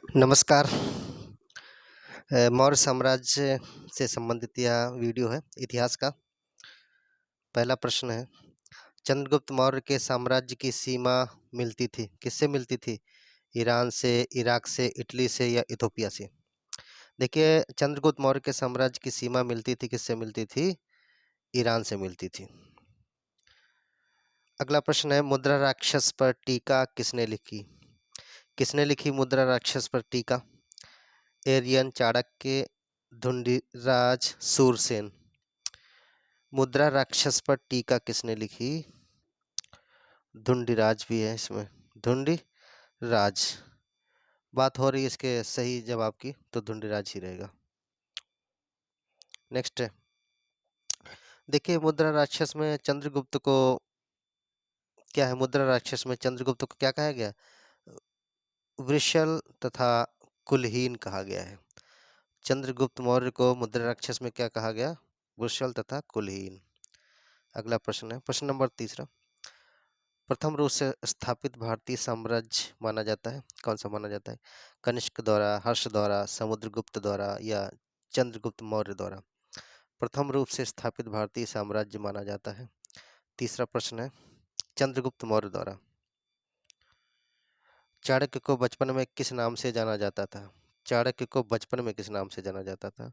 नमस्कार। मौर्य साम्राज्य से संबंधित यह वीडियो है इतिहास का। पहला प्रश्न है, चंद्रगुप्त मौर्य के साम्राज्य की सीमा मिलती थी किससे मिलती थी? ईरान से, इराक से, इटली से या इथोपिया से? देखिए, चंद्रगुप्त मौर्य के साम्राज्य की सीमा मिलती थी किससे मिलती थी? ईरान से मिलती थी। अगला प्रश्न है, मुद्रा राक्षस पर टीका किसने लिखी? किसने लिखी मुद्रा राक्षस पर टीका? एरियन, चाणक्य, धुंडीराज, सूरसेन। मुद्रा राक्षस पर टीका किसने लिखी? धुंडीराज भी है इसमें, धुंडीराज। बात हो रही है इसके सही जवाब की, तो धुंडीराज ही रहेगा। नेक्स्ट है, देखिए मुद्रा राक्षस में चंद्रगुप्त को क्या है? मुद्रा राक्षस में चंद्रगुप्त को क्या कहा गया? वृषल तथा कुलहीन कहा गया है। चंद्रगुप्त मौर्य को मुद्रा राक्षस में क्या कहा गया? वृषल तथा कुलहीन। अगला प्रश्न है, प्रश्न नंबर तीसरा, प्रथम रूप से स्थापित भारतीय साम्राज्य माना जाता है, कौन सा माना जाता है? कनिष्क द्वारा, हर्ष द्वारा, समुद्रगुप्त द्वारा या चंद्रगुप्त मौर्य द्वारा? प्रथम रूप से स्थापित भारतीय साम्राज्य माना जाता है। तीसरा प्रश्न है, चंद्रगुप्त मौर्य द्वारा। चाणक्य को बचपन में किस नाम से जाना जाता था? चाणक्य को बचपन में किस नाम से जाना जाता था?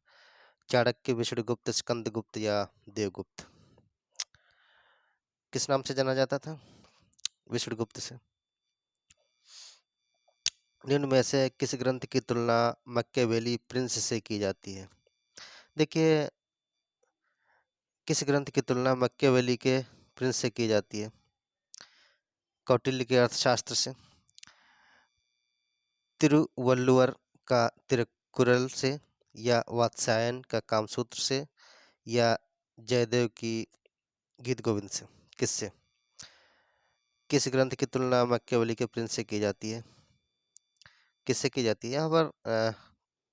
चाणक्य, विष्णुगुप्त, स्कंदगुप्त या देवगुप्त? किस नाम से जाना जाता था? विष्णुगुप्त से। निम्न में से किस ग्रंथ की तुलना मक्केवेली प्रिंस से की जाती है? देखिए, किस ग्रंथ की तुलना मक्केवेली के प्रिंस से की जाती है? कौटिल्य के अर्थशास्त्र से, तिरुवल्लुवर का तिरुकुरल से, या वात्स्यायन का कामसूत्र से, या जयदेव की गीत गोविंद से? किससे? किस ग्रंथ की तुलना मक्केवेली के प्रिंस से की जाती है? किससे की जाती है यहाँ पर?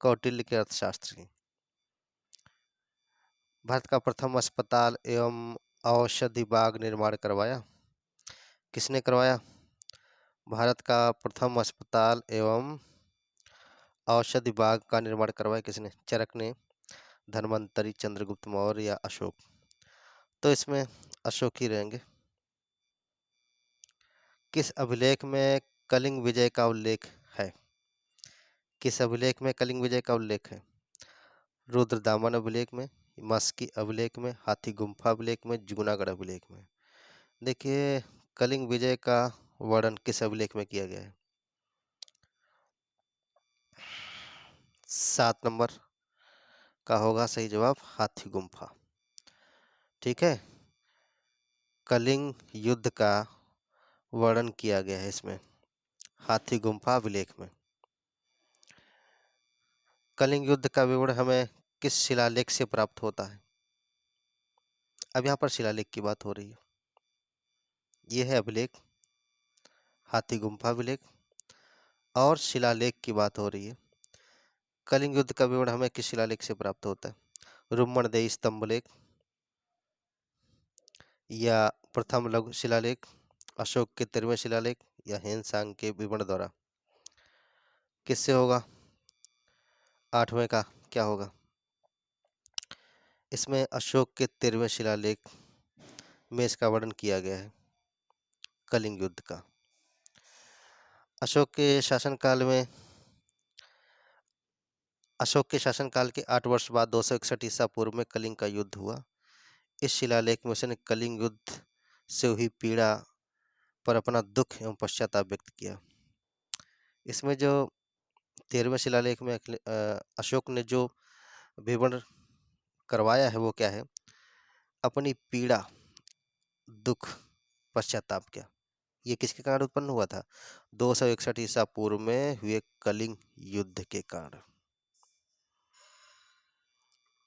कौटिल्य के अर्थशास्त्र की। भारत का प्रथम अस्पताल एवं औषधि बाग निर्माण करवाया किसने करवाया? भारत का प्रथम अस्पताल एवं औषधि बाग का निर्माण करवाया किसने? चरक ने, धन्वंतरी, चंद्रगुप्त मौर्य या अशोक? तो इसमें अशोक ही रहेंगे। किस अभिलेख में कलिंग विजय का उल्लेख है? किस अभिलेख में कलिंग विजय का उल्लेख है? रुद्रदामन अभिलेख में, मस्की अभिलेख में, हाथी गुम्फा अभिलेख में, जूनागढ़ अभिलेख में? देखिए, कलिंग विजय का वर्णन किस अभिलेख में किया गया है? 7 नंबर का होगा सही जवाब, हाथी गुम्फा। ठीक है, कलिंग युद्ध का वर्णन किया गया है इसमें हाथी गुम्फा अभिलेख में। कलिंग युद्ध का विवरण हमें किस शिलालेख से प्राप्त होता है? अब यहाँ पर शिलालेख की बात हो रही है। यह है अभिलेख, हाथी गुम्फा अभिलेख, और शिलालेख की बात हो रही है। कलिंग युद्ध का विवरण हमें किस शिलालेख से प्राप्त होता है? रुम्मणदेही स्तंभलेख, या प्रथम लघु शिलालेख, अशोक के 13वें शिलालेख, या हेनसांग के विवरण द्वारा? किससे होगा? 8वें का क्या होगा? इसमें अशोक के 13वें शिलालेख में इसका वर्णन किया गया है, कलिंग युद्ध का। अशोक के शासनकाल के 8 वर्ष बाद 261 ईसा पूर्व में कलिंग का युद्ध हुआ। इस शिलालेख में उसने कलिंग युद्ध से हुई पीड़ा पर अपना दुख एवं पश्चाताप व्यक्त किया। इसमें जो 13वें शिलालेख में अशोक ने जो विवरण करवाया है वो क्या है? अपनी पीड़ा, दुख, पश्चाताप क्या, ये किसके कारण उत्पन्न हुआ था? 261 ईसा पूर्व में हुए कलिंग युद्ध के कारण।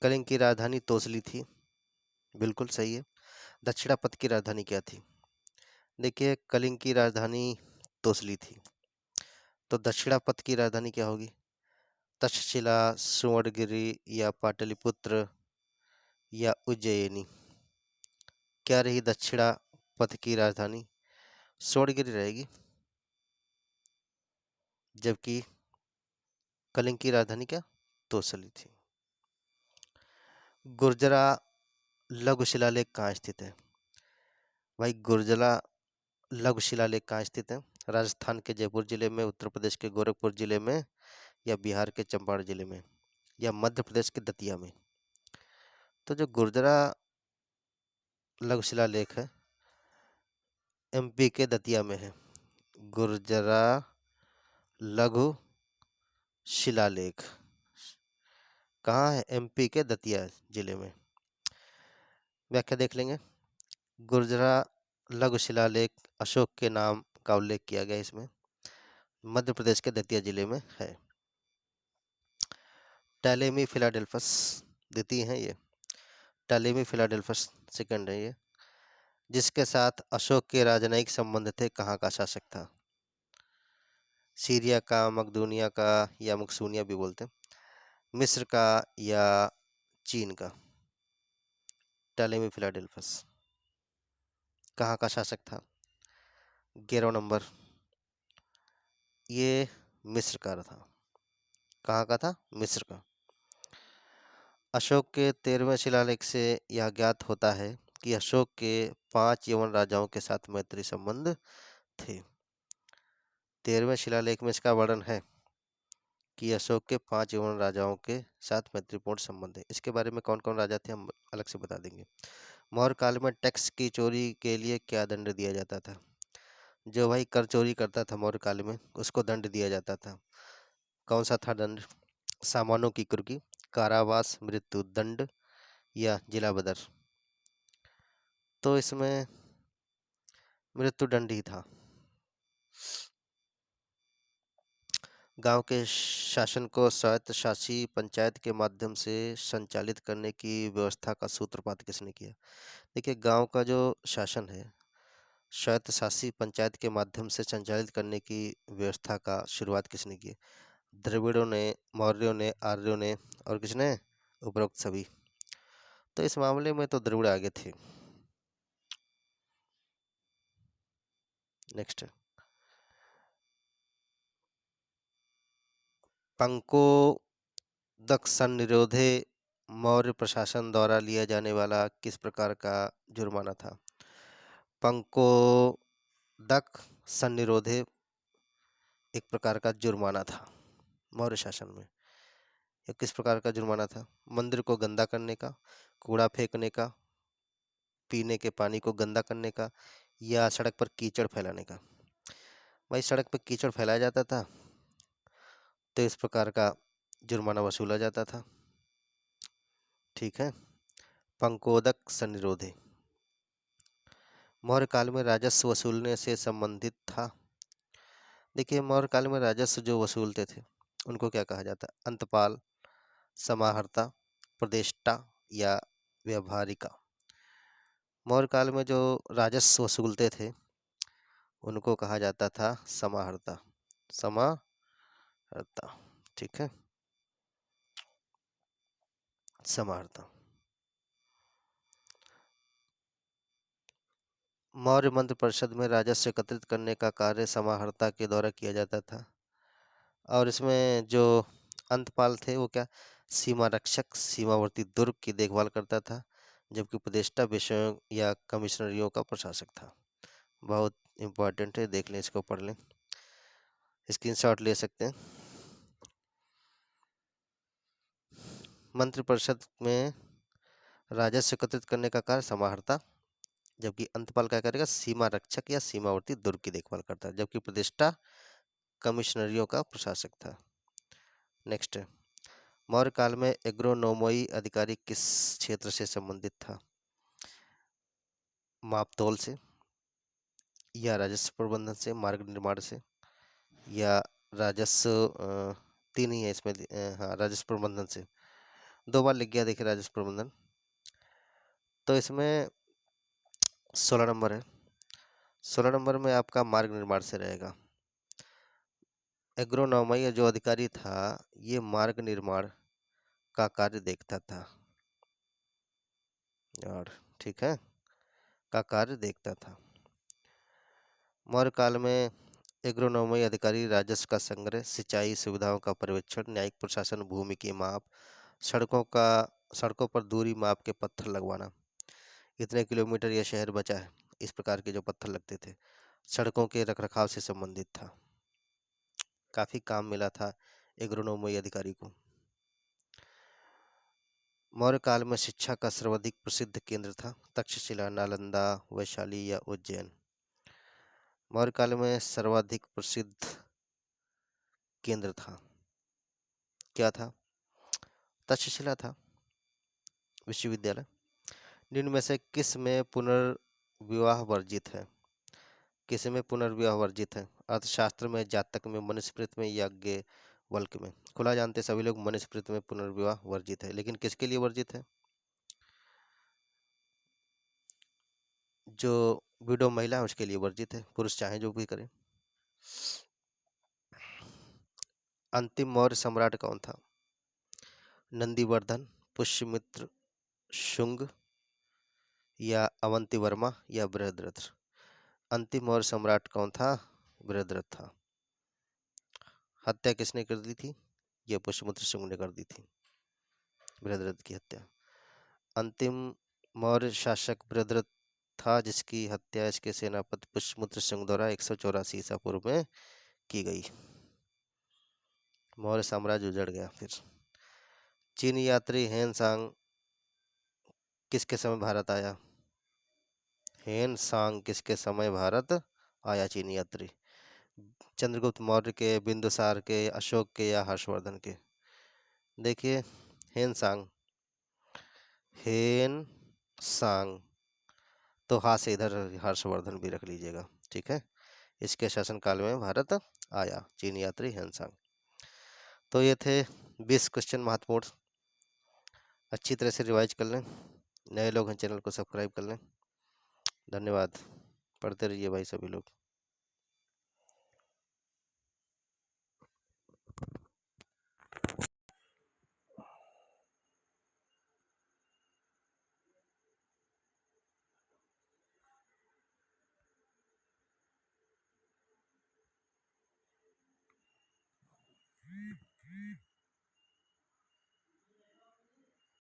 कलिंग की राजधानी तोसली थी, बिल्कुल सही है। दक्षिणापथ की राजधानी क्या थी? देखिए, कलिंग की राजधानी तोसली थी, तो दक्षिणापथ की राजधानी क्या होगी? तक्षशिला, सुवर्णगिरी या पाटलिपुत्र या उज्जयिनी? क्या रही दक्षिणापथ की राजधानी? स्वर्णगिरी रहेगी। जबकि कलिंग की राजधानी क्या? तोसली थी। गुर्जरा लघु शिलालेख कहाँ स्थित है? भाई गुर्जरा लघु शिलालेख कहाँ स्थित है? राजस्थान के जयपुर जिले में, उत्तर प्रदेश के गोरखपुर जिले में, या बिहार के चंपारण जिले में, या मध्य प्रदेश के दतिया में? तो जो गुर्जरा लघु शिलालेख है, एमपी के दतिया में है। गुर्जरा लघु शिलालेख कहाँ है? एमपी के दतिया जिले में। व्याख्या देख लेंगे। गुर्जरा लघु शिलालेख अशोक के नाम का उल्लेख किया गया इसमें, मध्य प्रदेश के दतिया जिले में है। टैलेमी फिलाडेल्फस द्वितीय है ये, टैलेमी फिलाडेल्फस सेकंड है ये, जिसके साथ अशोक के राजनयिक संबंध थे, कहाँ का शासक था? सीरिया का, मकदूनिया का, या मकसूनिया भी बोलते हैं, मिस्र का या चीन का? टैलेमी फिलाडेल्फस कहाँ का शासक था? 11 नंबर, ये मिस्र का था। कहाँ का था? मिस्र का। अशोक के 13वें शिलालेख से यह ज्ञात होता है कि अशोक के 5 यवन राजाओं के साथ मैत्री संबंध थे। 13वें शिलालेख में इसका वर्णन है कि अशोक के 5 यवन राजाओं के साथ मैत्रीपूर्ण संबंध है। इसके बारे में कौन कौन राजा थे हम अलग से बता देंगे। मौर्य काल में टैक्स की चोरी के लिए क्या दंड दिया जाता था? जो भाई कर चोरी करता था मौर्य काल में, उसको दंड दिया जाता था। कौन सा था दंड? सामानों की कुर्की, कारावास, मृत्यु दंड, या जिला बदर? तो इसमें मृत्यु दंड ही था। गांव के शासन को स्वायत्त शासी पंचायत के माध्यम से संचालित करने की व्यवस्था का सूत्रपात किसने किया? देखिए, गांव का जो शासन है, स्वायत्त शासी पंचायत के माध्यम से संचालित करने की व्यवस्था का शुरुआत किसने की? द्रविड़ों ने, मौर्यों ने, आर्यों ने, और किसने? उपरोक्त सभी। तो इस मामले में तो द्रविड़ आगे थे। नेक्स्ट, पंकोदक संनिरोधे मौर्य प्रशासन द्वारा लिया जाने वाला किस प्रकार का जुर्माना था? पंकोदक संनिरोधे एक प्रकार का जुर्माना था मौर्य शासन में। यह किस प्रकार का जुर्माना था? मंदिर को गंदा करने का, कूड़ा फेंकने का, पीने के पानी को गंदा करने का, या सड़क पर कीचड़ फैलाने का? भाई सड़क पर कीचड़ फैलाया जाता था तो इस प्रकार का जुर्माना वसूला जाता था। ठीक है। पंकोदक संनिरोधे मौर्य काल में राजस्व वसूलने से संबंधित था। देखिए, मौर्य काल में राजस्व जो वसूलते थे उनको क्या कहा जाता है? अंतपाल, समाहर्ता, प्रदेष्टा, या व्यवहारिका? मौर्य काल में जो राजस्व वसूलते थे उनको कहा जाता था समाहर्ता। समाहर्ता, ठीक है, समाहर्ता। मौर्य मंत्र परिषद में राजस्व एकत्रित करने का कार्य समाहर्ता के द्वारा किया जाता था। और इसमें जो अंतपाल थे वो क्या? सीमा रक्षक, सीमावर्ती दुर्ग की देखभाल करता था, जबकि उपदेष्टा विषयों या कमिश्नरियों का प्रशासक था। बहुत इंपॉर्टेंट है, देख लें, इसको पढ़ लें, स्क्रीनशॉट ले सकते हैं। मंत्रिपरिषद में राजस्व एकत्रित करने का कार्य समाहर्ता, जबकि अंतपाल क्या करेगा? सीमा रक्षक या सीमावर्ती दुर्ग की देखभाल करता है, जबकि उपदेष्टा कमिश्नरियों का प्रशासक था। नेक्स्ट, मौर्य काल में एग्रोनोमोई अधिकारी किस क्षेत्र से संबंधित था? मापतौल से, या राजस्व प्रबंधन से, मार्ग निर्माण से, या राजस्व तीन ही है इसमें, हाँ, राजस्व प्रबंधन से। 2 बार लिख गया, देखिए, राजस्व प्रबंधन। तो इसमें 16 नंबर है। 16 नंबर में आपका मार्ग निर्माण से रहेगा। एग्रोनॉमी जो अधिकारी था ये मार्ग निर्माण का कार्य देखता था, और ठीक है, का कार्य देखता था। मौर्य काल में एग्रोनॉमी अधिकारी, राजस्व का संग्रह, सिंचाई सुविधाओं का पर्यवेक्षण, न्यायिक प्रशासन, भूमि की माप, सड़कों पर दूरी माप के पत्थर लगवाना, इतने किलोमीटर यह शहर बचा है, इस प्रकार के जो पत्थर लगते थे, सड़कों के रखरखाव से संबंधित था। काफी काम मिला था एग्रोनॉमी अधिकारी को। मौर्य काल में शिक्षा का सर्वाधिक प्रसिद्ध केंद्र था तक्षशिला, नालंदा, वैशाली या उज्जैन। मौर्य काल में सर्वाधिक प्रसिद्ध केंद्र था, क्या था? तक्षशिला था विश्वविद्यालय। निम्न में से किस में पुनर्विवाह वर्जित है? किस में पुनर्विवाह वर्जित है? अर्थशास्त्र में, जातक में, मनुस्मृति में, याज्ञवल्क्य में। खुला जानते सभी लोग मनुस्मृति में पुनर्विवाह वर्जित है, लेकिन किसके लिए वर्जित है? जो विडो महिला है उसके लिए वर्जित है, पुरुष चाहे जो भी करे। अंतिम मौर्य सम्राट कौन था? नंदीवर्धन, पुष्यमित्र, शुंग या अवंतिवर्मा या बृहद्रथ? अंतिम मौर्य सम्राट कौन था? बृहद्रथ था। हत्या किसने कर दी थी? यह पुष्यमित्र शुंग ने कर दी थी, बृहद्रथ की हत्या। अंतिम मौर्य शासक बृहद्रथ था, जिसकी हत्या इसके सेनापति पुष्यमित्र शुंग द्वारा 184 ईसा पूर्व में की गई। मौर्य साम्राज्य उजड़ गया। फिर चीनी यात्री हेन सांग किसके समय भारत आया? हेन सांग किसके समय भारत आया चीनी यात्री? चंद्रगुप्त मौर्य के, बिंदुसार के, अशोक के या हर्षवर्धन के? देखिए, हेन सांग। हेन सांग। तो हाथ से इधर हर्षवर्धन भी रख लीजिएगा, ठीक है। इसके शासनकाल में भारत आया चीनी यात्री हेन सांग। तो ये थे 20 क्वेश्चन महत्वपूर्ण। अच्छी तरह से रिवाइज कर लें। नए लोग हैं चैनल को सब्सक्राइब कर लें। धन्यवाद। पढ़ते रहिए भाई सभी लोग।